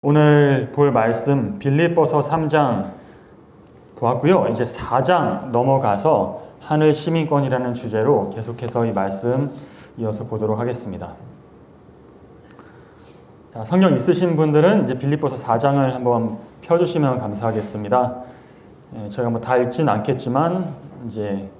오늘 볼 말씀 빌립보서 3장 보았고요. 이제 4장 넘어가서 하늘 시민권이라는 주제로 계속해서 이 말씀 이어서 보도록 하겠습니다. 자, 성경 있으신 분들은 이제 빌립보서 4장을 한번 펴주시면 감사하겠습니다. 저희가 뭐 다 읽진 않겠지만 이제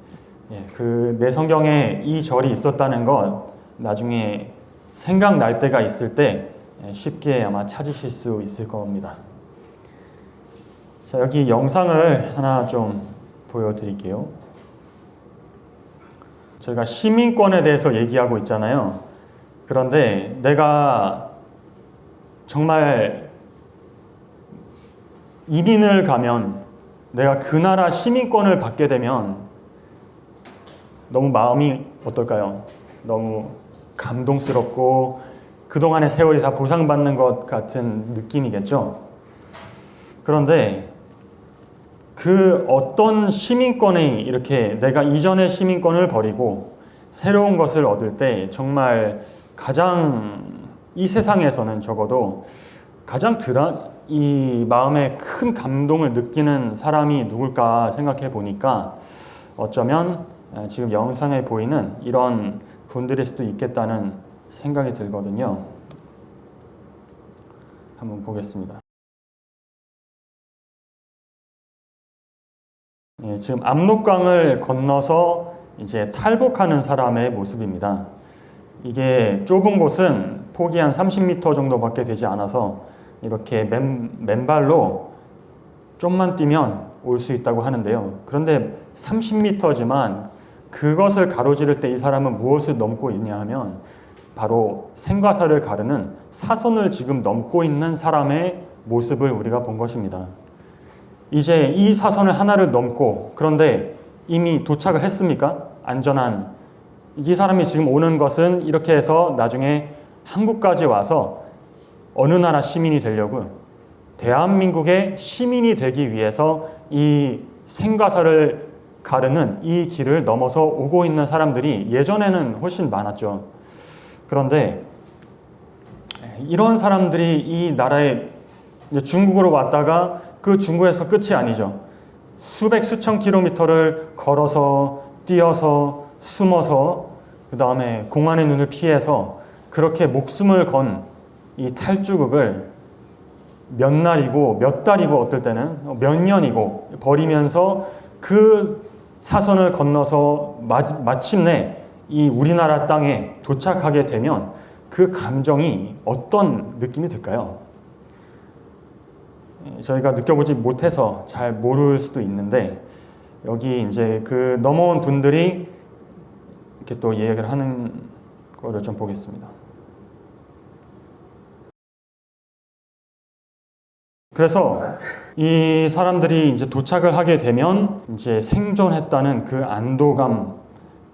그 내 성경에 이 절이 있었다는 것 나중에 생각날 때가 있을 때 쉽게 아마 찾으실 수 있을 겁니다. 자, 여기 영상을 하나 좀 보여드릴게요. 저희가 시민권에 대해서 얘기하고 있잖아요. 그런데 내가 정말 이민을 가면 내가 그 나라 시민권을 받게 되면 너무 마음이 어떨까요? 너무 감동스럽고 그동안의 세월이 다 보상받는 것 같은 느낌이겠죠. 그런데 그 어떤 시민권이 이렇게 내가 이전의 시민권을 버리고 새로운 것을 얻을 때 정말 가장 이 세상에서는 적어도 가장 이 마음에 큰 감동을 느끼는 사람이 누굴까 생각해 보니까 어쩌면 지금 영상에 보이는 이런 분들일 수도 있겠다는 생각이 들거든요. 한번 보겠습니다. 지금 압록강을 건너서 이제 탈북하는 사람의 모습입니다. 이게 좁은 곳은 폭이 한 30m 정도밖에 되지 않아서 이렇게 맨발로 좀만 뛰면 올 수 있다고 하는데요. 그런데 30m지만 그것을 가로지를 때 이 사람은 무엇을 넘고 있냐 하면 바로 생과 사를 가르는 사선을 지금 넘고 있는 사람의 모습을 우리가 본 것입니다. 이제 이 사선을 하나를 넘고 그런데 이미 도착을 했습니까? 안전한 이 사람이 지금 오는 것은 이렇게 해서 나중에 한국까지 와서 어느 나라 시민이 되려고 대한민국의 시민이 되기 위해서 이 생과 사를 가르는 이 길을 넘어서 오고 있는 사람들이 예전에는 훨씬 많았죠. 그런데 이런 사람들이 이 나라에 중국으로 왔다가 그 중국에서 끝이 아니죠. 수천 킬로미터를 걸어서 뛰어서 숨어서 그 다음에 공안의 눈을 피해서 그렇게 목숨을 건 이 탈주국을 몇 날이고 몇 달이고 어떨 때는 몇 년이고 버리면서 그 사선을 건너서 마침내 이 우리나라 땅에 도착하게 되면 그 감정이 어떤 느낌이 들까요? 저희가 느껴보지 못해서 잘 모를 수도 있는데 여기 이제 그 넘어온 분들이 이렇게 또 이야기를 하는 거를 좀 보겠습니다. 그래서 이 사람들이 이제 도착을 하게 되면 이제 생존했다는 그 안도감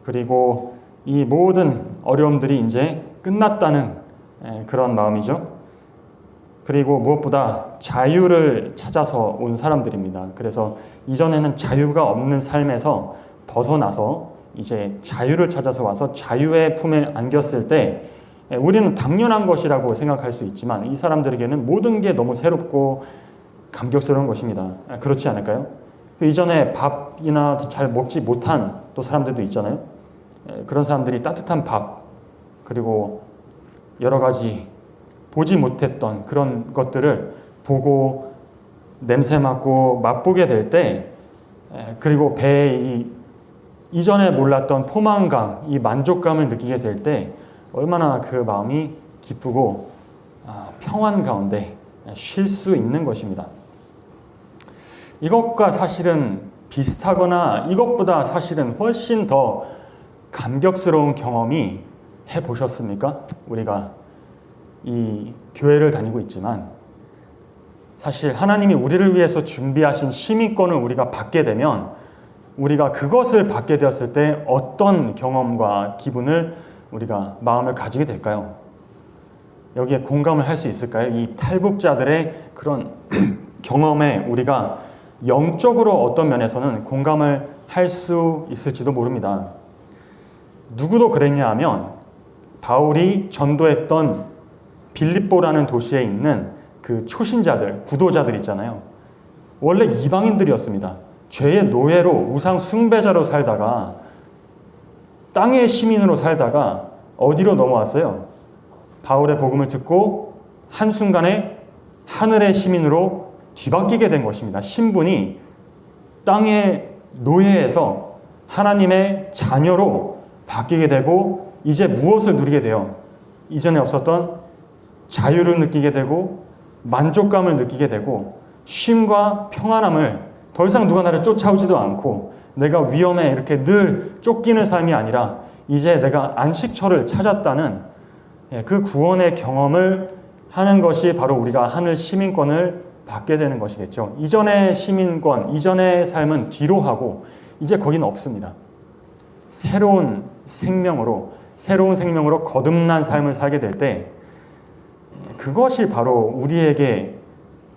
그리고 이 모든 어려움들이 이제 끝났다는 그런 마음이죠. 그리고 무엇보다 자유를 찾아서 온 사람들입니다. 그래서 이전에는 자유가 없는 삶에서 벗어나서 이제 자유를 찾아서 와서 자유의 품에 안겼을 때 우리는 당연한 것이라고 생각할 수 있지만 이 사람들에게는 모든 게 너무 새롭고 감격스러운 것입니다. 그렇지 않을까요? 그 이전에 밥이나 잘 먹지 못한 또 사람들도 있잖아요. 그런 사람들이 따뜻한 밥 그리고 여러 가지 보지 못했던 그런 것들을 보고 냄새 맡고 맛보게 될 때 그리고 배에 이전에 몰랐던 포만감, 이 만족감을 느끼게 될 때 얼마나 그 마음이 기쁘고 평안 가운데 쉴 수 있는 것입니다. 이것과 사실은 비슷하거나 이것보다 사실은 훨씬 더 감격스러운 경험이 해보셨습니까? 우리가 이 교회를 다니고 있지만 사실 하나님이 우리를 위해서 준비하신 시민권을 우리가 받게 되면 우리가 그것을 받게 되었을 때 어떤 경험과 기분을 우리가 마음을 가지게 될까요? 여기에 공감을 할 수 있을까요? 이 탈북자들의 그런 경험에 우리가 영적으로 어떤 면에서는 공감을 할 수 있을지도 모릅니다. 누구도 그랬냐 하면 바울이 전도했던 빌립보라는 도시에 있는 그 초신자들, 구도자들 있잖아요. 원래 이방인들이었습니다. 죄의 노예로 우상 숭배자로 살다가 땅의 시민으로 살다가 어디로 넘어왔어요? 바울의 복음을 듣고 한순간에 하늘의 시민으로 뒤바뀌게 된 것입니다. 신분이 땅의 노예에서 하나님의 자녀로 바뀌게 되고 이제 무엇을 누리게 돼요? 이전에 없었던 자유를 느끼게 되고 만족감을 느끼게 되고 쉼과 평안함을 더 이상 누가 나를 쫓아오지도 않고 내가 위험에 이렇게 늘 쫓기는 삶이 아니라 이제 내가 안식처를 찾았다는 그 구원의 경험을 하는 것이 바로 우리가 하늘 시민권을 받게 되는 것이겠죠. 이전의 시민권, 이전의 삶은 뒤로 하고 이제 거기는 없습니다. 새로운 생명으로 거듭난 삶을 살게 될 때 그것이 바로 우리에게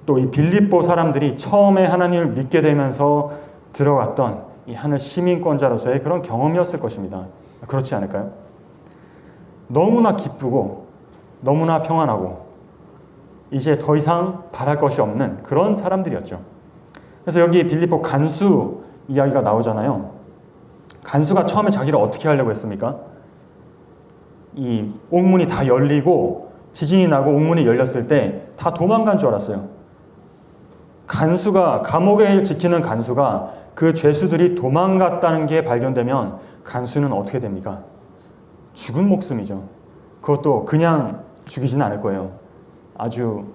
또 이 빌립보 사람들이 처음에 하나님을 믿게 되면서 들어갔던 이 하늘 시민권자로서의 그런 경험이었을 것입니다. 그렇지 않을까요? 너무나 기쁘고 너무나 평안하고 이제 더 이상 바랄 것이 없는 그런 사람들이었죠. 그래서 여기 빌립보 간수 이야기가 나오잖아요. 간수가 처음에 자기를 어떻게 하려고 했습니까? 이 옥문이 다 열리고 지진이 나고 옥문이 열렸을 때 다 도망간 줄 알았어요. 간수가, 감옥에 지키는 간수가 그 죄수들이 도망갔다는 게 발견되면 간수는 어떻게 됩니까? 죽은 목숨이죠. 그것도 그냥 죽이지는 않을 거예요. 아주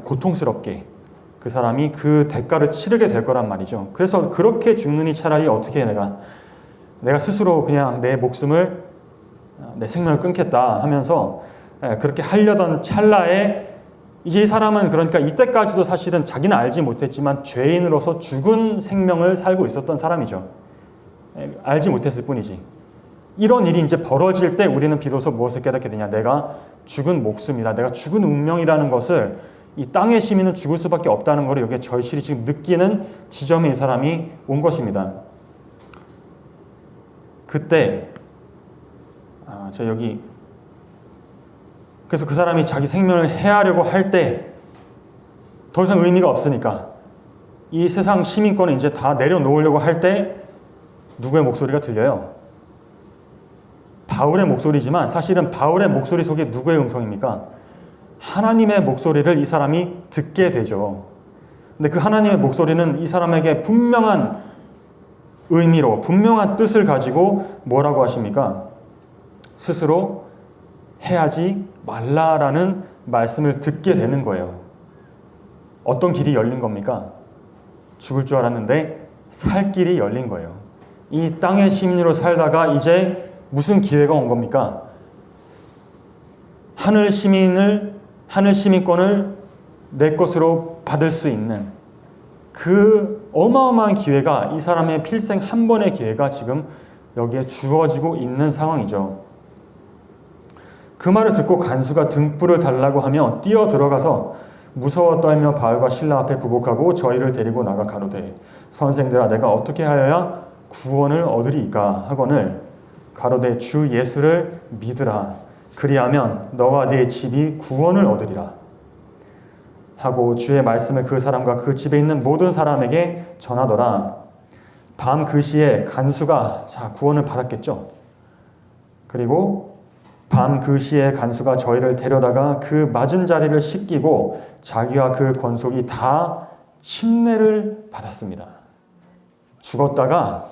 고통스럽게 그 사람이 그 대가를 치르게 될 거란 말이죠. 그래서 그렇게 죽느니 차라리 어떻게 내가 스스로 그냥 내 목숨을, 내 생명을 끊겠다 하면서 그렇게 하려던 찰나에 이제 이 사람은 그러니까 이때까지도 사실은 자기는 알지 못했지만 죄인으로서 죽은 생명을 살고 있었던 사람이죠. 알지 못했을 뿐이지. 이런 일이 이제 벌어질 때 우리는 비로소 무엇을 깨닫게 되냐. 내가 죽은 목숨이다. 내가 죽은 운명이라는 것을 이 땅의 시민은 죽을 수밖에 없다는 것을 여기에 절실히 지금 느끼는 지점에 이 사람이 온 것입니다. 그때 그래서 그 사람이 자기 생명을 해하려고 할 때 더 이상 의미가 없으니까 이 세상 시민권을 이제 다 내려놓으려고 할 때 누구의 목소리가 들려요? 바울의 목소리지만 사실은 바울의 목소리 속에 누구의 음성입니까? 하나님의 목소리를 이 사람이 듣게 되죠. 근데 그 하나님의 목소리는 이 사람에게 분명한 의미로 분명한 뜻을 가지고 뭐라고 하십니까? 스스로 해하지 말라라는 말씀을 듣게 되는 거예요. 어떤 길이 열린 겁니까? 죽을 줄 알았는데 살 길이 열린 거예요. 이 땅의 시민으로 살다가 이제 무슨 기회가 온 겁니까? 하늘 시민권을 내 것으로 받을 수 있는 그 어마어마한 기회가 이 사람의 필생 한 번의 기회가 지금 여기에 주어지고 있는 상황이죠. 그 말을 듣고 간수가 등불을 달라고 하며 뛰어 들어가서 무서워 떨며 바울과 실라 앞에 부복하고 저희를 데리고 나가 가로되 선생들아 내가 어떻게 하여야 구원을 얻으리이까 하거늘 가로되 주 예수를 믿으라 그리하면 너와 네 집이 구원을 얻으리라 하고 주의 말씀을 그 사람과 그 집에 있는 모든 사람에게 전하더라. 밤 그 시에 간수가 구원을 받았겠죠. 그리고 밤 그 시에 간수가 저희를 데려다가 그 맞은 자리를 씻기고 자기와 그 권속이 다 침례를 받았습니다. 죽었다가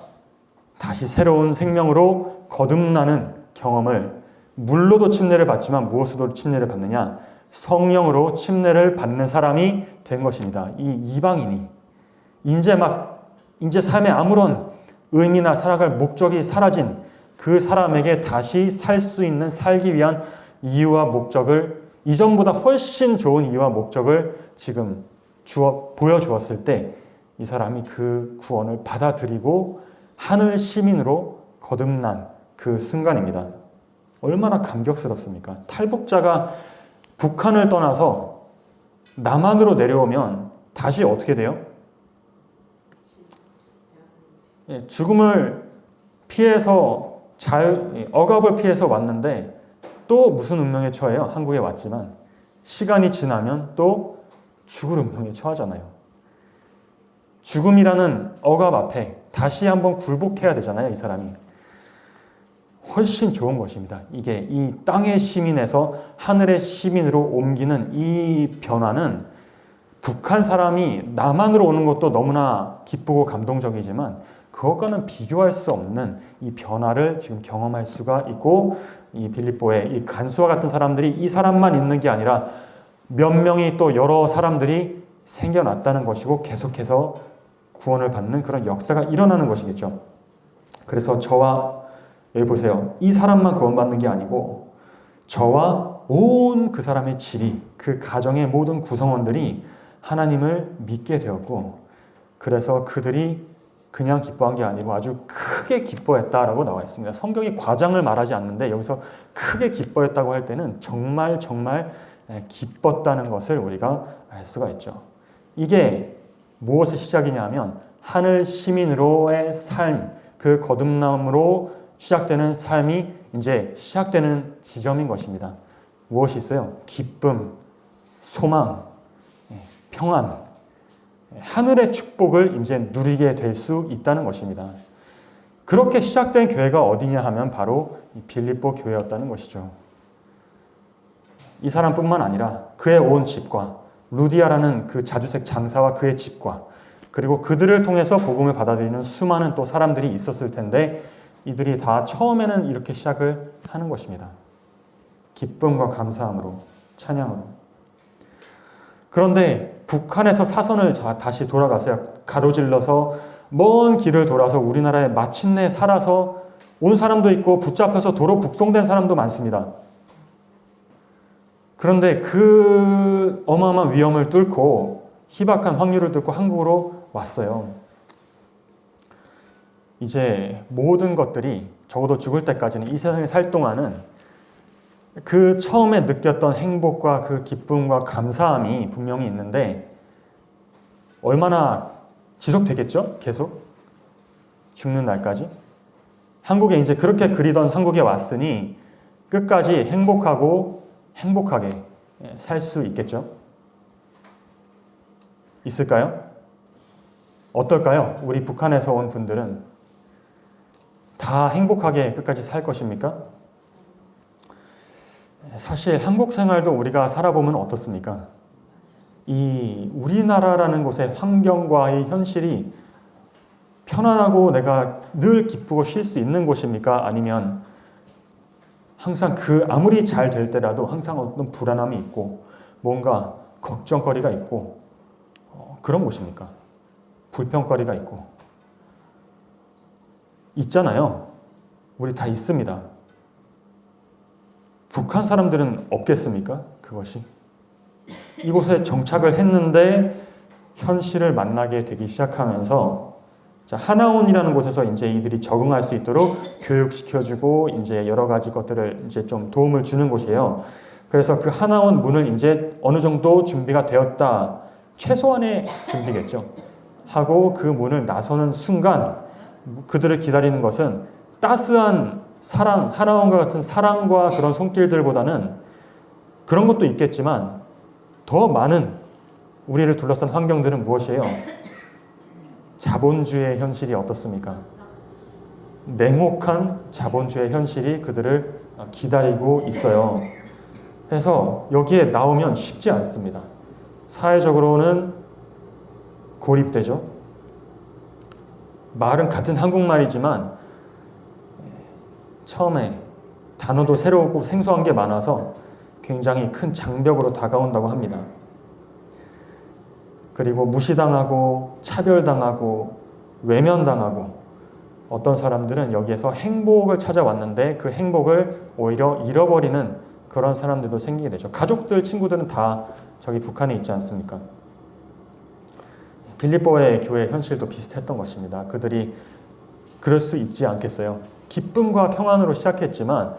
다시 새로운 생명으로 거듭나는 경험을 물로도 침례를 받지만 무엇으로 침례를 받느냐? 성령으로 침례를 받는 사람이 된 것입니다. 이 이방인이 이제 삶에 아무런 의미나 살아갈 목적이 사라진 그 사람에게 다시 살 수 있는 살기 위한 이유와 목적을 이전보다 훨씬 좋은 이유와 목적을 지금 보여주었을 때 이 사람이 그 구원을 받아들이고 하늘 시민으로 거듭난 그 순간입니다. 얼마나 감격스럽습니까? 탈북자가 북한을 떠나서 남한으로 내려오면 다시 어떻게 돼요? 죽음을 피해서 억압을 피해서 왔는데 또 무슨 운명에 처해요? 한국에 왔지만 시간이 지나면 또 죽을 운명에 처하잖아요. 죽음이라는 억압 앞에 다시 한번 굴복해야 되잖아요, 이 사람이. 훨씬 좋은 것입니다. 이게 이 땅의 시민에서 하늘의 시민으로 옮기는 이 변화는 북한 사람이 남한으로 오는 것도 너무나 기쁘고 감동적이지만 그것과는 비교할 수 없는 이 변화를 지금 경험할 수가 있고, 이 빌립보의 이 간수와 같은 사람들이 이 사람만 있는 게 아니라 몇 명이 또 여러 사람들이 생겨났다는 것이고 계속해서 구원을 받는 그런 역사가 일어나는 것이겠죠. 그래서 저와, 여기 보세요. 이 사람만 구원받는 게 아니고 저와 온 그 사람의 집이, 그 가정의 모든 구성원들이 하나님을 믿게 되었고, 그래서 그들이 그냥 기뻐한 게 아니고 아주 크게 기뻐했다라고 나와 있습니다. 성경이 과장을 말하지 않는데 여기서 크게 기뻐했다고 할 때는 정말 기뻤다는 것을 우리가 알 수가 있죠. 이게 무엇의 시작이냐 하면 하늘 시민으로의 삶, 그 거듭남으로 시작되는 삶이 이제 시작되는 지점인 것입니다. 무엇이 있어요? 기쁨, 소망, 평안, 하늘의 축복을 이제 누리게 될 수 있다는 것입니다. 그렇게 시작된 교회가 어디냐 하면 바로 빌립보 교회였다는 것이죠. 이 사람뿐만 아니라 그의 온 집과 루디아라는 그 자주색 장사와 그의 집과, 그리고 그들을 통해서 복음을 받아들이는 수많은 또 사람들이 있었을 텐데 이들이 다 처음에는 이렇게 시작을 하는 것입니다. 기쁨과 감사함으로, 찬양으로. 그런데 북한에서 사선을 다시 돌아가서요. 가로질러서 먼 길을 돌아서 우리나라에 마침내 살아서 온 사람도 있고 붙잡혀서 도로 북송된 사람도 많습니다. 그런데 그 어마어마한 위험을 뚫고 희박한 확률을 뚫고 한국으로 왔어요. 이제 모든 것들이 적어도 죽을 때까지는 이 세상에 살 동안은 그 처음에 느꼈던 행복과 그 기쁨과 감사함이 분명히 있는데 얼마나 지속되겠죠? 계속 죽는 날까지. 한국에 이제 그렇게 그리던 한국에 왔으니 끝까지 행복하게 살 수 있겠죠? 있을까요? 어떨까요? 우리 북한에서 온 분들은 다 행복하게 끝까지 살 것입니까? 사실 한국 생활도 우리가 살아보면 어떻습니까? 이 우리나라라는 곳의 환경과의 현실이 편안하고 내가 늘 기쁘고 쉴 수 있는 곳입니까? 아니면 항상 아무리 잘 될 때라도 항상 어떤 불안함이 있고 뭔가 걱정거리가 있고 그런 곳입니까? 불평거리가 있고 있잖아요. 우리 다 있습니다. 북한 사람들은 없겠습니까? 그것이. 이곳에 정착을 했는데 현실을 만나게 되기 시작하면서 하나원이라는 곳에서 이제 이들이 적응할 수 있도록 교육시켜주고 이제 여러 가지 것들을 이제 좀 도움을 주는 곳이에요. 그래서 그 하나원 문을 이제 어느 정도 준비가 되었다. 최소한의 준비겠죠. 하고 그 문을 나서는 순간 그들을 기다리는 것은 따스한 사랑, 하나원과 같은 사랑과 그런 손길들보다는 그런 것도 있겠지만 더 많은 우리를 둘러싼 환경들은 무엇이에요? 자본주의의 현실이 어떻습니까? 냉혹한 자본주의의 현실이 그들을 기다리고 있어요. 그래서 여기에 나오면 쉽지 않습니다. 사회적으로는 고립되죠. 말은 같은 한국말이지만 처음에 단어도 새롭고 생소한 게 많아서 굉장히 큰 장벽으로 다가온다고 합니다. 그리고 무시당하고 차별당하고 외면당하고 어떤 사람들은 여기에서 행복을 찾아왔는데 그 행복을 오히려 잃어버리는 그런 사람들도 생기게 되죠. 가족들, 친구들은 다 저기 북한에 있지 않습니까? 빌립보의 교회 현실도 비슷했던 것입니다. 그들이 그럴 수 있지 않겠어요? 기쁨과 평안으로 시작했지만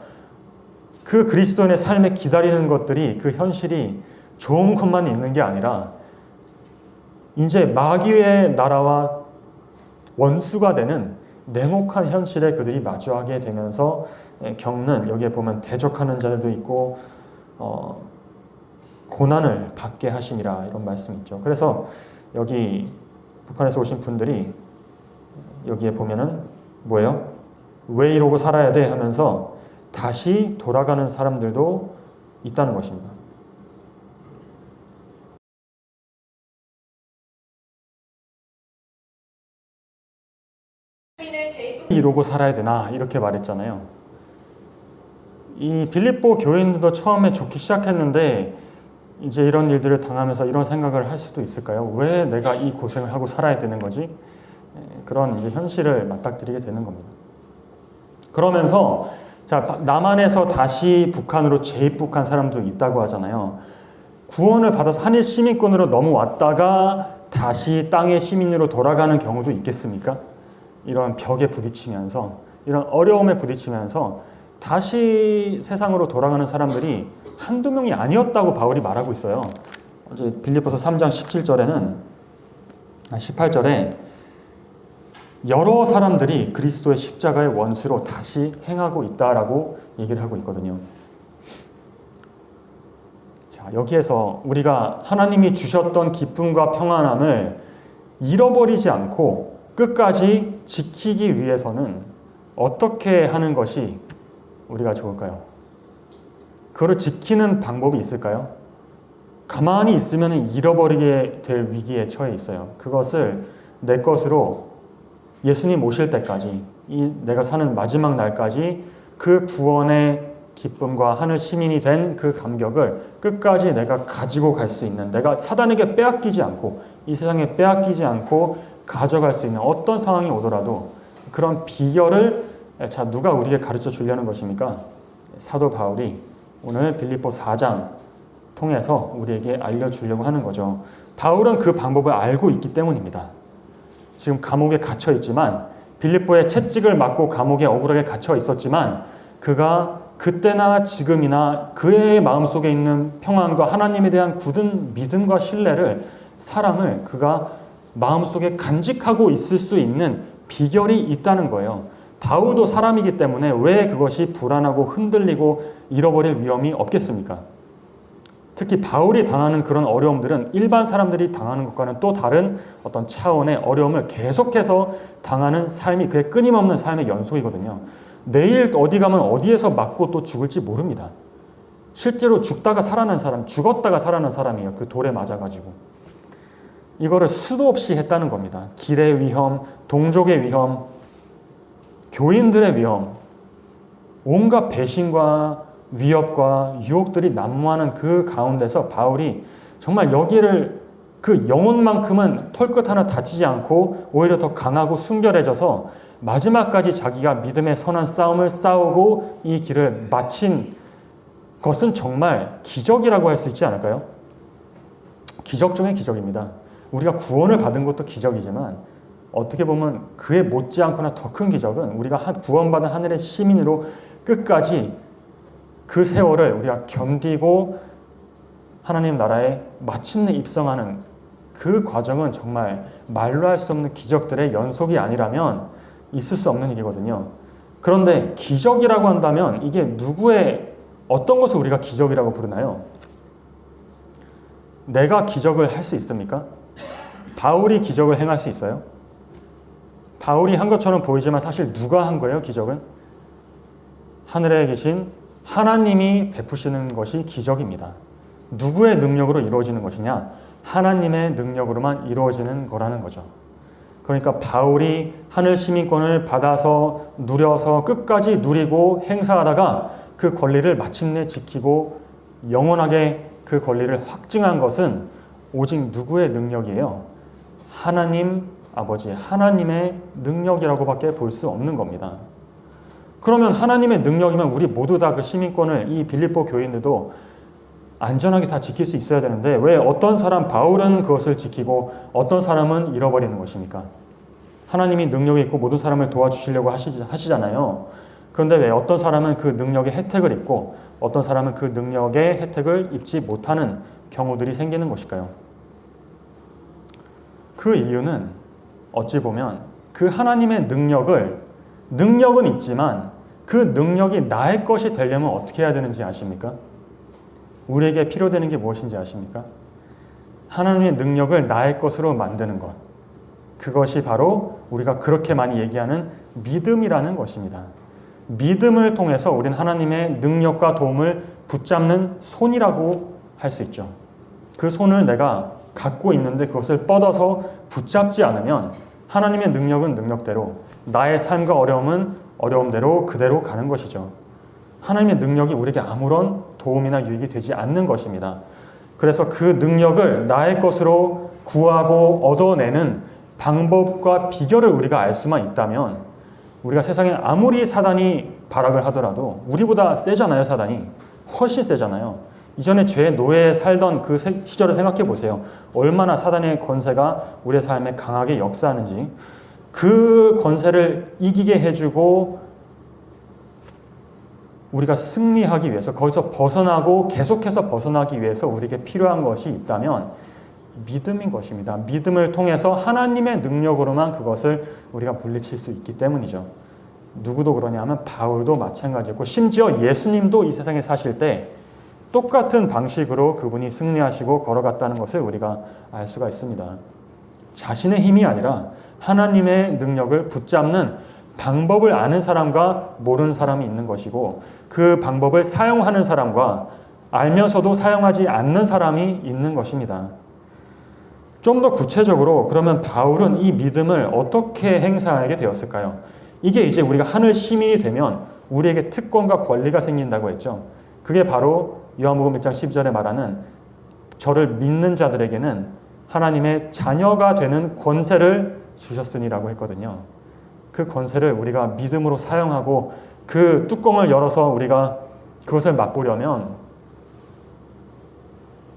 그 그리스도인의 삶에 기다리는 것들이, 그 현실이 좋은 것만 있는 게 아니라 이제 마귀의 나라와 원수가 되는 냉혹한 현실에 그들이 마주하게 되면서 겪는, 여기에 보면 대적하는 자들도 있고 고난을 받게 하심이라 이런 말씀이 있죠. 그래서 여기 북한에서 오신 분들이 여기에 보면은 뭐예요? 왜 이러고 살아야 돼 하면서 다시 돌아가는 사람들도 있다는 것입니다. 이러고 살아야 되나 이렇게 말했잖아요. 이 빌립보 교인들도 처음에 좋게 시작했는데 이제 이런 일들을 당하면서 이런 생각을 할 수도 있을까요? 왜 내가 이 고생을 하고 살아야 되는 거지? 그런 이제 현실을 맞닥뜨리게 되는 겁니다. 그러면서 자, 남한에서 다시 북한으로 재입국한 사람도 있다고 하잖아요. 구원을 받아서 한일 시민권으로 넘어왔다가 다시 땅의 시민으로 돌아가는 경우도 있겠습니까? 이런 벽에 부딪히면서, 이런 어려움에 부딪히면서 다시 세상으로 돌아가는 사람들이 한두 명이 아니었다고 바울이 말하고 있어요. 어제 빌립보서 3장 18절에 여러 사람들이 그리스도의 십자가의 원수로 다시 행하고 있다라고 얘기를 하고 있거든요. 자, 여기에서 우리가 하나님이 주셨던 기쁨과 평안함을 잃어버리지 않고 끝까지 지키기 위해서는 어떻게 하는 것이 우리가 좋을까요? 그걸 지키는 방법이 있을까요? 가만히 있으면 잃어버리게 될 위기에 처해 있어요. 그것을 내 것으로 예수님 오실 때까지, 내가 사는 마지막 날까지 그 구원의 기쁨과 하늘 시민이 된 그 감격을 끝까지 내가 가지고 갈 수 있는, 내가 사단에게 빼앗기지 않고, 이 세상에 빼앗기지 않고 가져갈 수 있는 어떤 상황이 오더라도 그런 비결을 자, 누가 우리에게 가르쳐 주려는 것입니까? 사도 바울이 오늘 빌립보 4장 통해서 우리에게 알려주려고 하는 거죠. 바울은 그 방법을 알고 있기 때문입니다. 지금 감옥에 갇혀 있지만, 빌립보의 채찍을 맞고 감옥에 억울하게 갇혀 있었지만, 그가 그때나 지금이나 그의 마음속에 있는 평안과 하나님에 대한 굳은 믿음과 신뢰를, 사랑을 그가 마음속에 간직하고 있을 수 있는 비결이 있다는 거예요. 바울도 사람이기 때문에 왜 그것이 불안하고 흔들리고 잃어버릴 위험이 없겠습니까? 특히 바울이 당하는 그런 어려움들은 일반 사람들이 당하는 것과는 또 다른 어떤 차원의 어려움을 계속해서 당하는 삶이, 그의 끊임없는 삶의 연속이거든요. 내일 어디 가면 어디에서 맞고 또 죽을지 모릅니다. 실제로 죽다가 살아난 사람, 죽었다가 살아난 사람이에요. 그 돌에 맞아가지고. 이거를 수도 없이 했다는 겁니다. 길의 위험, 동족의 위험, 교인들의 위험, 온갖 배신과 위협과 유혹들이 난무하는 그 가운데서 바울이 정말 여기를, 그 영혼만큼은 털끝 하나 다치지 않고 오히려 더 강하고 순결해져서 마지막까지 자기가 믿음의 선한 싸움을 싸우고 이 길을 마친 것은 정말 기적이라고 할 수 있지 않을까요? 기적 중의 기적입니다. 우리가 구원을 받은 것도 기적이지만 어떻게 보면 그에 못지않거나 더 큰 기적은 우리가 구원받은 하늘의 시민으로 끝까지 그 세월을 우리가 견디고 하나님 나라에 마침내 입성하는 그 과정은 정말 말로 할 수 없는 기적들의 연속이 아니라면 있을 수 없는 일이거든요. 그런데 기적이라고 한다면 이게 누구의, 어떤 것을 우리가 기적이라고 부르나요? 내가 기적을 할 수 있습니까? 바울이 기적을 행할 수 있어요? 바울이 한 것처럼 보이지만 사실 누가 한 거예요, 기적은? 하늘에 계신 하나님이 베푸시는 것이 기적입니다. 누구의 능력으로 이루어지는 것이냐? 하나님의 능력으로만 이루어지는 거라는 거죠. 그러니까 바울이 하늘 시민권을 받아서 누려서 끝까지 누리고 행사하다가 그 권리를 마침내 지키고 영원하게 그 권리를 확증한 것은 오직 누구의 능력이에요? 하나님 아버지, 하나님의 능력이라고밖에 볼 수 없는 겁니다. 그러면 하나님의 능력이면 우리 모두 다 그 시민권을, 이 빌립보 교인들도 안전하게 다 지킬 수 있어야 되는데 왜 어떤 사람, 바울은 그것을 지키고 어떤 사람은 잃어버리는 것입니까? 하나님이 능력이 있고 모든 사람을 도와주시려고 하시잖아요. 그런데 왜 어떤 사람은 그 능력의 혜택을 입고 어떤 사람은 그 능력의 혜택을 입지 못하는 경우들이 생기는 것일까요? 그 이유는 어찌 보면 그 하나님의 능력은 있지만 그 능력이 나의 것이 되려면 어떻게 해야 되는지 아십니까? 우리에게 필요되는 게 무엇인지 아십니까? 하나님의 능력을 나의 것으로 만드는 것. 그것이 바로 우리가 그렇게 많이 얘기하는 믿음이라는 것입니다. 믿음을 통해서 우리는 하나님의 능력과 도움을 붙잡는 손이라고 할 수 있죠. 그 손을 내가 갖고 있는데 그것을 뻗어서 붙잡지 않으면 하나님의 능력은 능력대로, 나의 삶과 어려움은 어려움대로 그대로 가는 것이죠. 하나님의 능력이 우리에게 아무런 도움이나 유익이 되지 않는 것입니다. 그래서 그 능력을 나의 것으로 구하고 얻어내는 방법과 비결을 우리가 알 수만 있다면, 우리가 세상에 아무리 사단이 발악을 하더라도, 우리보다 세잖아요. 사단이 훨씬 세잖아요. 이전에 죄의 노예에 살던 그 시절을 생각해 보세요. 얼마나 사단의 권세가 우리의 삶에 강하게 역사하는지. 그 권세를 이기게 해주고 우리가 승리하기 위해서, 거기서 벗어나고 계속해서 벗어나기 위해서 우리에게 필요한 것이 있다면 믿음인 것입니다. 믿음을 통해서 하나님의 능력으로만 그것을 우리가 물리칠 수 있기 때문이죠. 누구도 그러냐 하면 바울도 마찬가지였고, 심지어 예수님도 이 세상에 사실 때 똑같은 방식으로 그분이 승리하시고 걸어갔다는 것을 우리가 알 수가 있습니다. 자신의 힘이 아니라 하나님의 능력을 붙잡는 방법을 아는 사람과 모르는 사람이 있는 것이고, 그 방법을 사용하는 사람과 알면서도 사용하지 않는 사람이 있는 것입니다. 좀 더 구체적으로 그러면 바울은 이 믿음을 어떻게 행사하게 되었을까요? 이게 이제 우리가 하늘 시민이 되면 우리에게 특권과 권리가 생긴다고 했죠. 그게 바로 요한복음 1장 12절에 말하는, 저를 믿는 자들에게는 하나님의 자녀가 되는 권세를 주셨으니라고 했거든요. 그 권세를 우리가 믿음으로 사용하고 그 뚜껑을 열어서 우리가 그것을 맛보려면,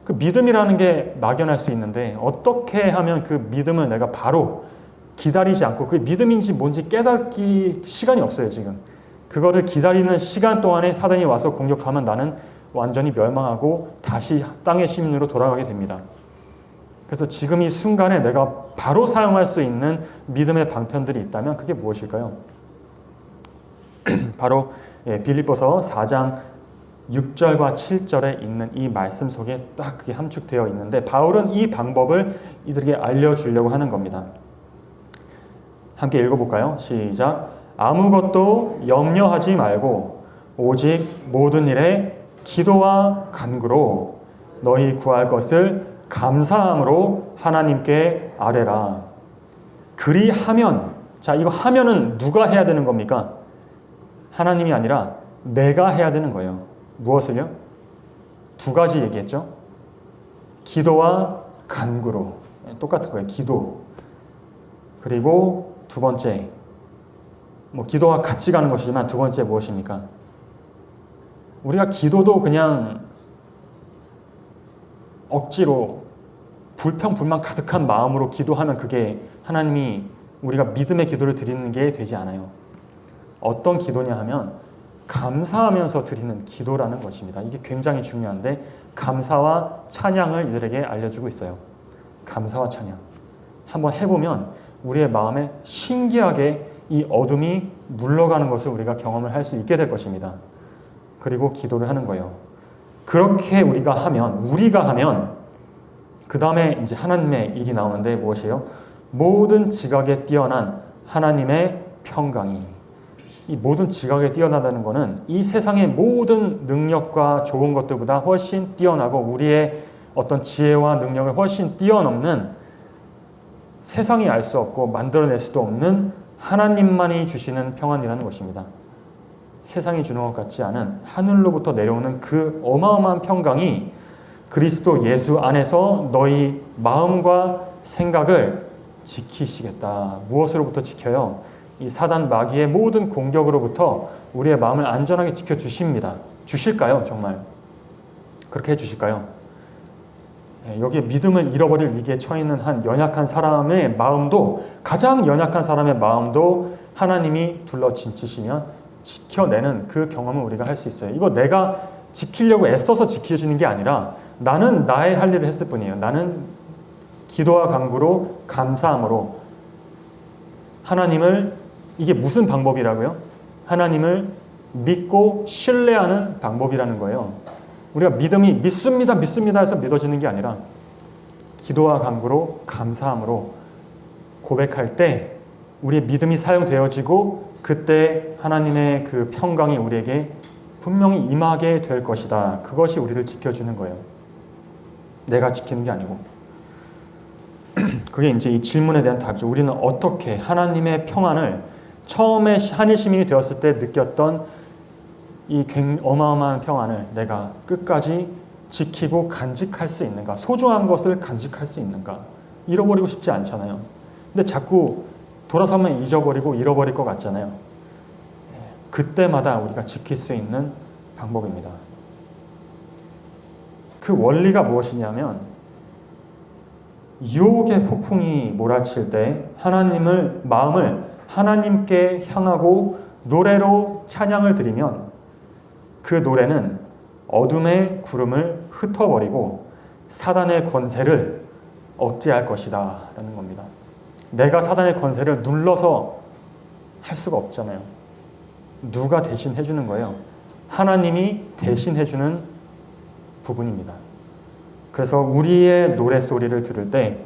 그 믿음이라는 게 막연할 수 있는데 어떻게 하면 그 믿음을 내가 바로 기다리지 않고, 그 믿음인지 뭔지 깨닫기 시간이 없어요. 지금 그거를 기다리는 시간 동안에 사단이 와서 공격하면 나는 완전히 멸망하고 다시 땅의 시민으로 돌아가게 됩니다. 그래서 지금 이 순간에 내가 바로 사용할 수 있는 믿음의 방편들이 있다면 그게 무엇일까요? 바로 빌립보서 4장 6절과 7절에 있는 이 말씀 속에 딱 그게 함축되어 있는데, 바울은 이 방법을 이들에게 알려주려고 하는 겁니다. 함께 읽어볼까요? 시작. 아무것도 염려하지 말고 오직 모든 일에 기도와 간구로 너희 구할 것을 감사함으로 하나님께 아뢰라. 그리하면, 자, 이거 하면은 누가 해야 되는 겁니까? 하나님이 아니라 내가 해야 되는 거예요. 무엇을요? 두 가지 얘기했죠. 기도와 간구로. 똑같은 거예요. 기도. 그리고 두 번째, 기도와 같이 가는 것이지만 두 번째 무엇입니까? 우리가 기도도 그냥 억지로 불평불만 가득한 마음으로 기도하면 그게 하나님이 우리가 믿음의 기도를 드리는 게 되지 않아요. 어떤 기도냐 하면 감사하면서 드리는 기도라는 것입니다. 이게 굉장히 중요한데, 감사와 찬양을 이들에게 알려주고 있어요. 감사와 찬양. 한번 해보면 우리의 마음에 신기하게 이 어둠이 물러가는 것을 우리가 경험을 할 수 있게 될 것입니다. 그리고 기도를 하는 거예요. 그렇게 우리가 하면 그 다음에 이제 하나님의 일이 나오는데 무엇이에요? 모든 지각에 뛰어난 하나님의 평강이. 이 모든 지각에 뛰어나다는 것은 이 세상의 모든 능력과 좋은 것들보다 훨씬 뛰어나고 우리의 어떤 지혜와 능력을 훨씬 뛰어넘는, 세상이 알 수 없고 만들어낼 수도 없는 하나님만이 주시는 평안이라는 것입니다. 세상이 주는 것 같지 않은 하늘로부터 내려오는 그 어마어마한 평강이 그리스도 예수 안에서 너희 마음과 생각을 지키시겠다. 무엇으로부터 지켜요? 이 사단 마귀의 모든 공격으로부터 우리의 마음을 안전하게 지켜주십니다. 주실까요? 정말 그렇게 해주실까요? 여기에 믿음을 잃어버릴 위기에 처해 있는 한 연약한 사람의 마음도, 가장 연약한 사람의 마음도 하나님이 둘러 진치시면 지켜내는 그 경험을 우리가 할 수 있어요. 이거 내가 지키려고 애써서 지켜주는 게 아니라 나는 나의 할 일을 했을 뿐이에요. 나는 기도와 간구로 감사함으로 하나님을, 이게 무슨 방법이라고요? 하나님을 믿고 신뢰하는 방법이라는 거예요. 우리가 믿음이 믿습니다, 믿습니다 해서 믿어지는 게 아니라 기도와 간구로 감사함으로 고백할 때 우리의 믿음이 사용되어지고 그때 하나님의 그 평강이 우리에게 분명히 임하게 될 것이다. 그것이 우리를 지켜주는 거예요. 내가 지키는 게 아니고. 그게 이제 이 질문에 대한 답이죠. 우리는 어떻게 하나님의 평안을 처음에 한일 시민이 되었을 때 느꼈던 이 어마어마한 평안을 내가 끝까지 지키고 간직할 수 있는가? 소중한 것을 간직할 수 있는가? 잃어버리고 싶지 않잖아요. 근데 자꾸 돌아서면 잊어버리고 잃어버릴 것 같잖아요. 그때마다 우리가 지킬 수 있는 방법입니다. 그 원리가 무엇이냐면 유혹의 폭풍이 몰아칠 때 마음을 하나님께 향하고 노래로 찬양을 드리면 그 노래는 어둠의 구름을 흩어버리고 사단의 권세를 억제할 것이다 라는 겁니다. 내가 사단의 권세를 눌러서 할 수가 없잖아요. 누가 대신 해주는 거예요? 하나님이 대신 해주는 부분입니다. 그래서 우리의 노래소리를 들을 때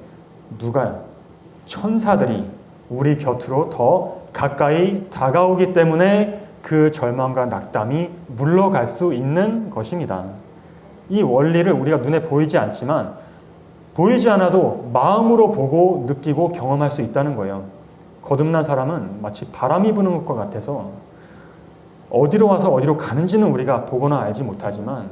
천사들이 우리 곁으로 더 가까이 다가오기 때문에 그 절망과 낙담이 물러갈 수 있는 것입니다. 이 원리를 우리가 눈에 보이지 않지만 보이지 않아도 마음으로 보고 느끼고 경험할 수 있다는 거예요. 거듭난 사람은 마치 바람이 부는 것과 같아서 어디로 와서 어디로 가는지는 우리가 보거나 알지 못하지만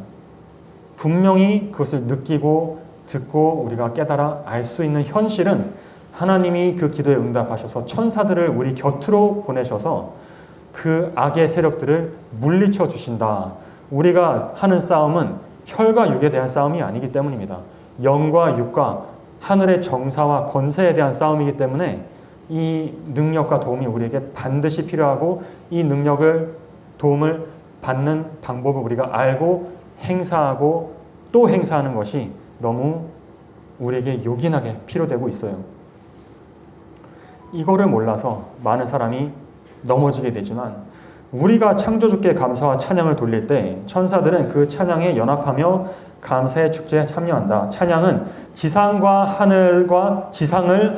분명히 그것을 느끼고 듣고 우리가 깨달아 알 수 있는 현실은 하나님이 그 기도에 응답하셔서 천사들을 우리 곁으로 보내셔서 그 악의 세력들을 물리쳐 주신다. 우리가 하는 싸움은 혈과 육에 대한 싸움이 아니기 때문입니다. 영과 육과 하늘의 정사와 권세에 대한 싸움이기 때문에 이 능력과 도움이 우리에게 반드시 필요하고 이 도움을 받는 방법을 우리가 알고 행사하고 또 행사하는 것이 너무 우리에게 요긴하게 필요되고 있어요. 이거를 몰라서 많은 사람이 넘어지게 되지만 우리가 창조주께 감사와 찬양을 돌릴 때 천사들은 그 찬양에 연합하며 감사의 축제에 참여한다. 찬양은 지상을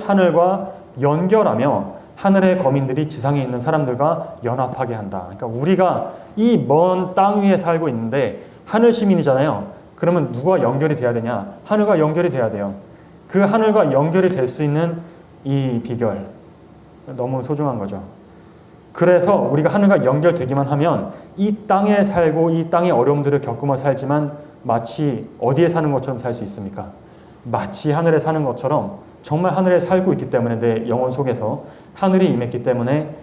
하늘과 연결하며 하늘의 거민들이 지상에 있는 사람들과 연합하게 한다. 그러니까 우리가 이 먼 땅 위에 살고 있는데 하늘 시민이잖아요. 그러면 누가 연결이 돼야 되냐? 하늘과 연결이 돼야 돼요. 그 하늘과 연결이 될 수 있는 이 비결 너무 소중한 거죠. 그래서 우리가 하늘과 연결되기만 하면 이 땅에 살고 이 땅의 어려움들을 겪으며 살지만 마치 어디에 사는 것처럼 살 수 있습니까? 마치 하늘에 사는 것처럼 정말 하늘에 살고 있기 때문에 내 영혼 속에서 하늘이 임했기 때문에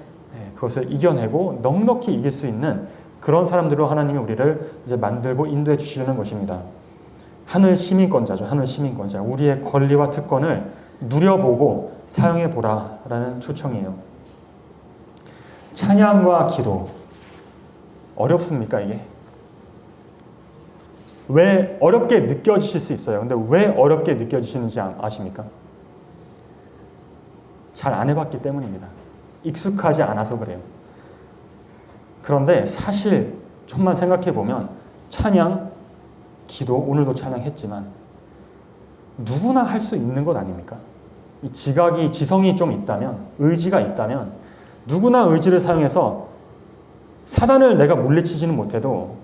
그것을 이겨내고 넉넉히 이길 수 있는 그런 사람들로 하나님이 우리를 이제 만들고 인도해 주시려는 것입니다. 하늘 시민권자죠. 하늘 시민권자. 우리의 권리와 특권을 누려보고 사용해 보라라는 초청이에요. 찬양과 기도 어렵습니까 이게? 왜 어렵게 느껴지실 수 있어요? 근데 왜 어렵게 느껴지시는지 아십니까? 잘 안 해봤기 때문입니다. 익숙하지 않아서 그래요. 그런데 사실 좀만 생각해 보면 찬양, 기도 오늘도 찬양했지만 누구나 할 수 있는 것 아닙니까? 이 지성이 좀 있다면, 의지가 있다면 누구나 의지를 사용해서 사단을 내가 물리치지는 못해도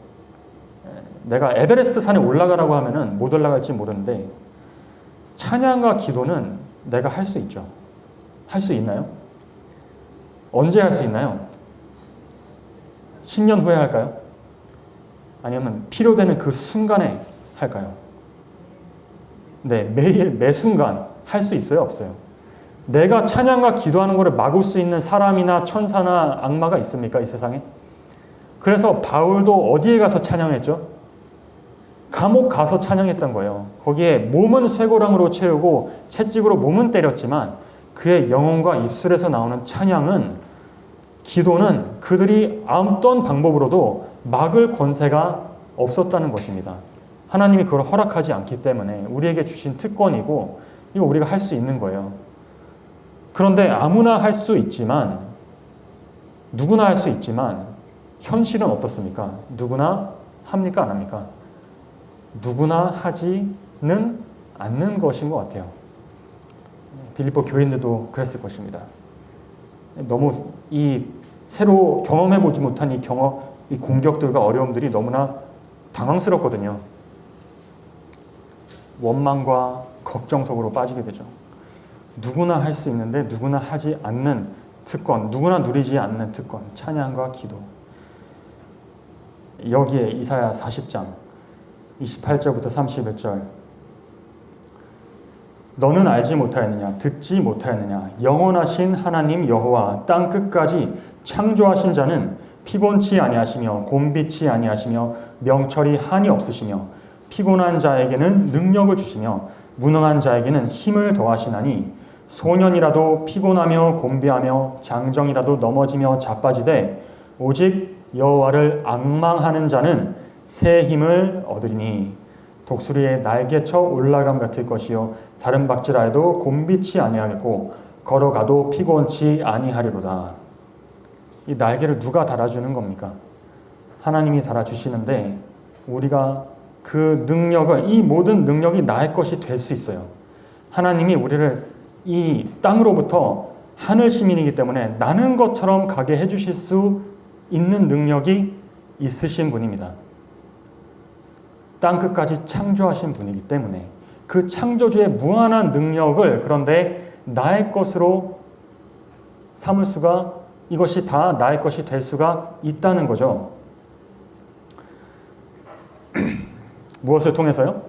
내가 에베레스트 산에 올라가라고 하면은 못 올라갈지 모르는데 찬양과 기도는 내가 할 수 있죠. 할 수 있나요? 언제 할 수 있나요? 10년 후에 할까요? 아니면 필요되는 그 순간에 할까요? 네, 매일 매 순간 할 수 있어요, 없어요? 내가 찬양과 기도하는 것을 막을 수 있는 사람이나 천사나 악마가 있습니까, 이 세상에? 그래서 바울도 어디에 가서 찬양했죠? 감옥 가서 찬양했던 거예요. 거기에 몸은 쇠고랑으로 채우고 채찍으로 몸은 때렸지만 그의 영혼과 입술에서 나오는 찬양은, 기도는 그들이 어떤 방법으로도 막을 권세가 없었다는 것입니다. 하나님이 그걸 허락하지 않기 때문에 우리에게 주신 특권이고 이거 우리가 할 수 있는 거예요. 그런데 아무나 할 수 있지만, 누구나 할 수 있지만 현실은 어떻습니까? 누구나 합니까? 안 합니까? 누구나 하지는 않는 것인 것 같아요. 빌립보 교인들도 그랬을 것입니다. 너무 이 새로 경험해보지 못한 이 공격들과 어려움들이 너무나 당황스럽거든요. 원망과 걱정 속으로 빠지게 되죠. 누구나 할 수 있는데 누구나 하지 않는 특권, 누구나 누리지 않는 특권, 찬양과 기도. 여기에 이사야 40장 28절부터 31절, 너는 알지 못하였느냐, 듣지 못하였느냐, 영원하신 하나님 여호와 땅 끝까지 창조하신 자는 피곤치 아니하시며 곤비치 아니하시며 명철이 한이 없으시며 피곤한 자에게는 능력을 주시며 무능한 자에게는 힘을 더하시나니 소년이라도 피곤하며 곤비하며 장정이라도 넘어지며 자빠지되 오직 여호와를 앙망하는 자는 새 힘을 얻으리니 독수리의 날개쳐 올라감 같을 것이요 다른 박질하여도 곤비치 아니하겠고 걸어가도 피곤치 아니하리로다. 이 날개를 누가 달아주는 겁니까? 하나님이 달아주시는데 우리가 그 능력을, 이 모든 능력이 나의 것이 될 수 있어요. 하나님이 우리를 이 땅으로부터 하늘 시민이기 때문에 나는 것처럼 가게 해주실 수 있는 능력이 있으신 분입니다. 땅 끝까지 창조하신 분이기 때문에 그 창조주의 무한한 능력을 그런데 나의 것으로 삼을 수가, 이것이 다 나의 것이 될 수가 있다는 거죠. 무엇을 통해서요?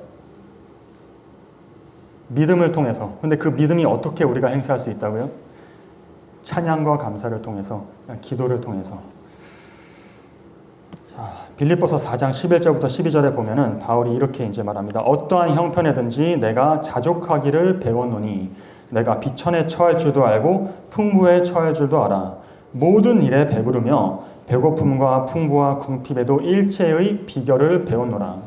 믿음을 통해서. 근데 그 믿음이 어떻게 우리가 행사할 수 있다고요? 찬양과 감사를 통해서, 기도를 통해서. 자, 빌립보서 4장 11절부터 12절에 보면은 바울이 이렇게 이제 말합니다. 어떠한 형편에든지 내가 자족하기를 배웠노니 내가 비천에 처할 줄도 알고 풍부에 처할 줄도 알아. 모든 일에 배부르며 배고픔과 풍부와 궁핍에도 일체의 비결을 배웠노라.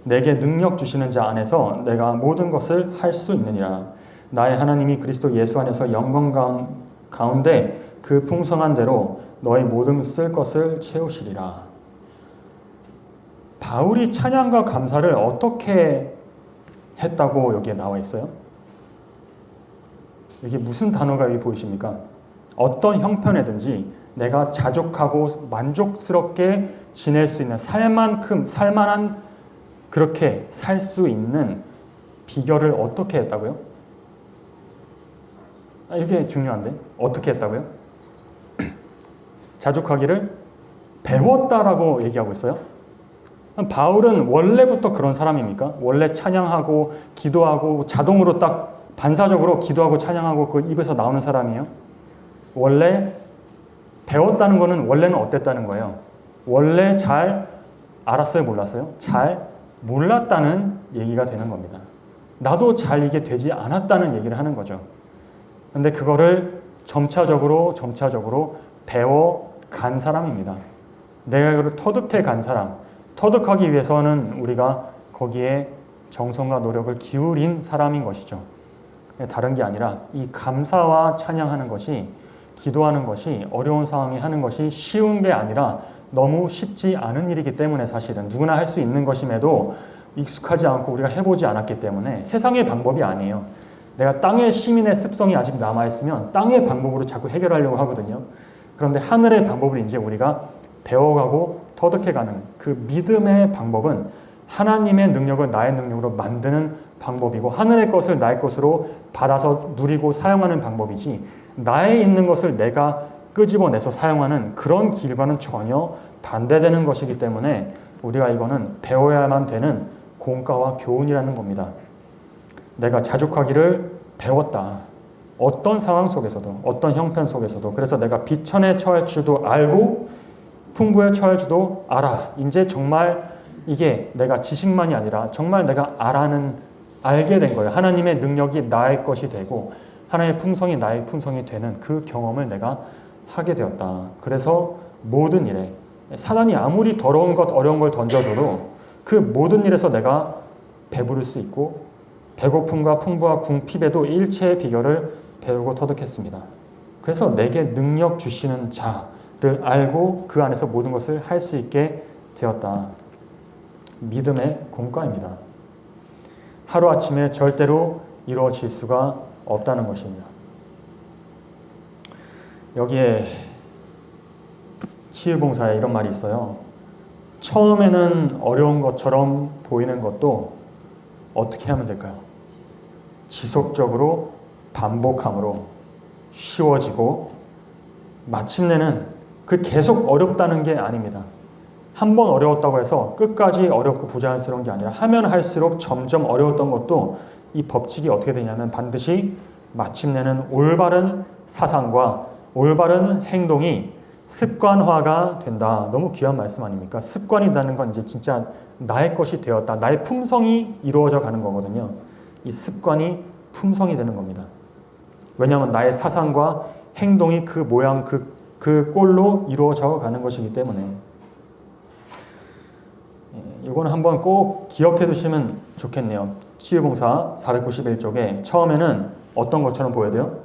내게 능력 주시는 자 안에서 내가 모든 것을 할 수 있느니라. 나의 하나님이 그리스도 예수 안에서 영광 가운데 그 풍성한 대로 너의 모든 쓸 것을 채우시리라. 바울이 찬양과 감사를 어떻게 했다고 여기에 나와 있어요? 이게 무슨 단어가 여기 보이십니까? 어떤 형편에든지 내가 자족하고 만족스럽게 지낼 수 있는, 살만한 그렇게 살 수 있는 비결을 어떻게 했다고요? 이게 중요한데 어떻게 했다고요? 자족하기를 배웠다라고 얘기하고 있어요. 바울은 원래부터 그런 사람입니까? 원래 찬양하고 기도하고 자동으로 딱 반사적으로 기도하고 찬양하고 그 입에서 나오는 사람이에요? 원래 배웠다는 거는 원래는 어땠다는 거예요? 원래 잘 알았어요? 몰랐어요? 잘 몰랐다는 얘기가 되는 겁니다. 나도 잘 이게 되지 않았다는 얘기를 하는 거죠. 근데 그거를 점차적으로 배워간 사람입니다. 내가 이걸 터득해 간 사람, 터득하기 위해서는 우리가 거기에 정성과 노력을 기울인 사람인 것이죠. 다른 게 아니라 이 감사와 찬양하는 것이, 기도하는 것이, 어려운 상황에 하는 것이 쉬운 게 아니라 너무 쉽지 않은 일이기 때문에, 사실은 누구나 할 수 있는 것임에도 익숙하지 않고 우리가 해보지 않았기 때문에 세상의 방법이 아니에요. 내가 땅의 시민의 습성이 아직 남아있으면 땅의 방법으로 자꾸 해결하려고 하거든요. 그런데 하늘의 방법을 이제 우리가 배워가고 터득해가는 그 믿음의 방법은 하나님의 능력을 나의 능력으로 만드는 방법이고, 하늘의 것을 나의 것으로 받아서 누리고 사용하는 방법이지, 나에 있는 것을 내가 끄집어내서 사용하는 그런 길과는 전혀 반대되는 것이기 때문에 우리가 이거는 배워야만 되는 공과와 교훈이라는 겁니다. 내가 자족하기를 배웠다. 어떤 상황 속에서도, 어떤 형편 속에서도. 그래서 내가 비천에 처할 줄도 알고 풍부에 처할 줄도 알아. 이제 정말 이게 내가 지식만이 아니라 정말 내가 알게 된 거예요. 하나님의 능력이 나의 것이 되고 하나님의 풍성이 나의 풍성이 되는 그 경험을 내가 하게 되었다. 그래서 모든 일에 사단이 아무리 더러운 것, 어려운 걸 던져줘도 그 모든 일에서 내가 배부를 수 있고 배고픔과 풍부와 궁핍에도 일체의 비결을 배우고 터득했습니다. 그래서 내게 능력 주시는 자를 알고 그 안에서 모든 것을 할 수 있게 되었다. 믿음의 공과입니다. 하루아침에 절대로 이루어질 수가 없다는 것입니다. 여기에 치유봉사에 이런 말이 있어요. 처음에는 어려운 것처럼 보이는 것도 어떻게 하면 될까요? 지속적으로 반복함으로 쉬워지고 마침내는 그 계속 어렵다는 게 아닙니다. 한 번 어려웠다고 해서 끝까지 어렵고 부자연스러운 게 아니라 하면 할수록 점점 어려웠던 것도 이 법칙이 어떻게 되냐면 반드시 마침내는 올바른 사상과 올바른 행동이 습관화가 된다. 너무 귀한 말씀 아닙니까? 습관이라는 건 이제 진짜 나의 것이 되었다. 나의 품성이 이루어져 가는 거거든요. 이 습관이 품성이 되는 겁니다. 왜냐하면 나의 사상과 행동이 그 모양, 그 꼴로 이루어져 가는 것이기 때문에 이거는 한번 꼭 기억해 두시면 좋겠네요. 치유봉사 491쪽에 처음에는 어떤 것처럼 보여야 돼요?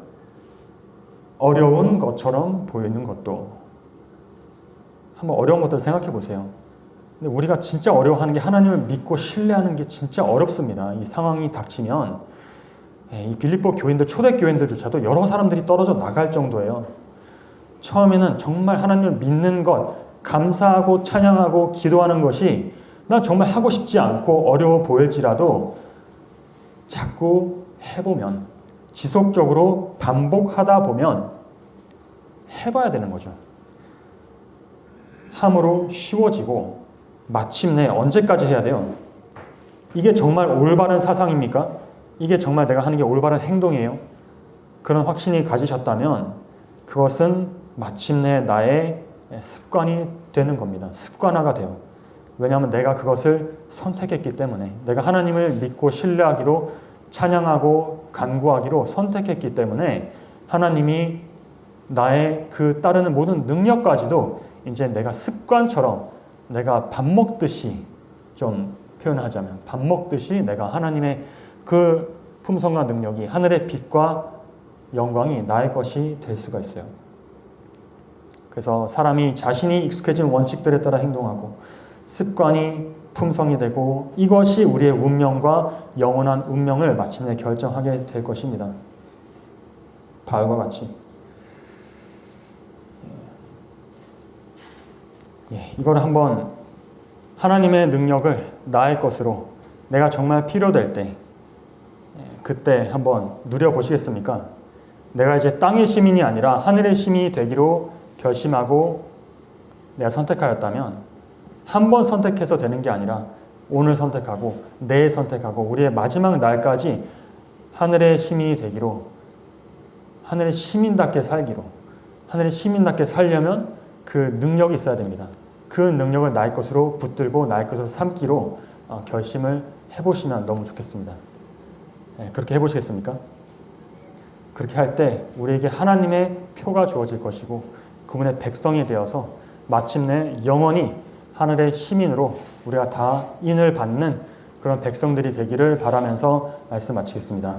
어려운 것처럼 보이는 것도. 한번 어려운 것들 생각해 보세요. 근데 우리가 진짜 어려워하는 게 하나님을 믿고 신뢰하는 게 진짜 어렵습니다. 이 상황이 닥치면 이 빌립보 교인들, 초대 교인들조차도 여러 사람들이 떨어져 나갈 정도예요. 처음에는 정말 하나님을 믿는 것, 감사하고 찬양하고 기도하는 것이 난 정말 하고 싶지 않고 어려워 보일지라도 자꾸 해보면, 지속적으로 반복하다 보면 해봐야 되는 거죠. 함으로 쉬워지고 마침내 언제까지 해야 돼요? 이게 정말 올바른 사상입니까? 이게 정말 내가 하는 게 올바른 행동이에요? 그런 확신이 가지셨다면 그것은 마침내 나의 습관이 되는 겁니다. 습관화가 돼요. 왜냐하면 내가 그것을 선택했기 때문에, 내가 하나님을 믿고 신뢰하기로, 찬양하고 간구하기로 선택했기 때문에 하나님이 나의 그 따르는 모든 능력까지도 이제 내가 습관처럼, 내가 밥 먹듯이, 좀 표현하자면 밥 먹듯이 내가 하나님의 그 품성과 능력이, 하늘의 빛과 영광이 나의 것이 될 수가 있어요. 그래서 사람이 자신이 익숙해진 원칙들에 따라 행동하고 습관이 품성이 되고 이것이 우리의 운명과 영원한 운명을 마침내 결정하게 될 것입니다. 바울과 같이. 이걸 한번 하나님의 능력을 나의 것으로 내가 정말 필요될 때 그때 한번 누려보시겠습니까? 내가 이제 땅의 시민이 아니라 하늘의 시민이 되기로 결심하고 내가 선택하였다면 한 번 선택해서 되는 게 아니라 오늘 선택하고 내일 선택하고 우리의 마지막 날까지 하늘의 시민이 되기로, 하늘의 시민답게 살기로, 하늘의 시민답게 살려면 그 능력이 있어야 됩니다. 그 능력을 나의 것으로 붙들고 나의 것으로 삼기로 결심을 해보시면 너무 좋겠습니다. 그렇게 해보시겠습니까? 그렇게 할 때 우리에게 하나님의 표가 주어질 것이고 그분의 백성이 되어서 마침내 영원히 하늘의 시민으로 우리가 다 인을 받는 그런 백성들이 되기를 바라면서 말씀 마치겠습니다.